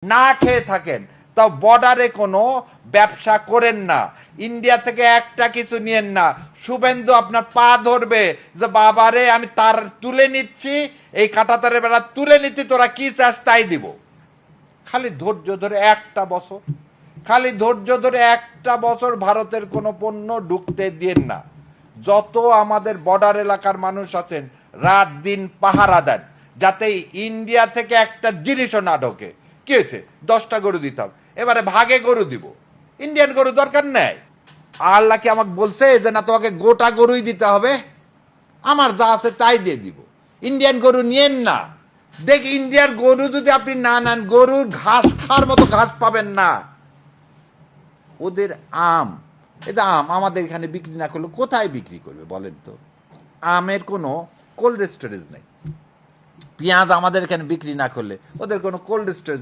না খেয়ে থাকেন, তা বর্ডারে কোনো ব্যবসা করেন না, ইন্ডিয়া থেকে একটা কিছু নিয়েন না। শুভেন্দু আপনার পা ধরবে যে বাবারে আমি তার তুলে নিচ্ছি, এই কাঁটাতারের বেড়া তুলে নিচ্ছি, তোরা কি চাস তাই দিব। খালি ধৈর্য ধরে একটা বছর, খালি ধৈর্য ধরে একটা বছর ভারতের কোনো পণ্য ঢুকতে দিন না। যত আমাদের বর্ডার এলাকার মানুষ আছেন রাত দিন পাহারা দেন যাতে ইন্ডিয়া থেকে একটা জিনিসও না ঢোকে। কি হয়েছে, 10টা গরু দিতাম, এবারে ভাগে গরু দিব, ইন্ডিয়ান গরু দরকার নেই। আল্লাহ কি আমাকে বলছে যে না তোমাকে গোটা গরুই দিতে হবে? আমার যা আছে তাই দিয়ে দিব, ইন্ডিয়ান গরু নিয়েন না। দেখ ইন্ডিয়ার গরু যদি আপনি না নেন, গরুর ঘাস খাওয়ার মতো ঘাস পাবেন না। ওদের আম, এটা আম আমাদের এখানে বিক্রি না করলে কোথায় বিক্রি করবে বলেন তো? আমের কোনো কোল্ড স্টোরেজ নেই। পেঁয়াজ আমাদের এখানে বিক্রি না করলে ওদের কোনো কোল্ড স্টোরেজ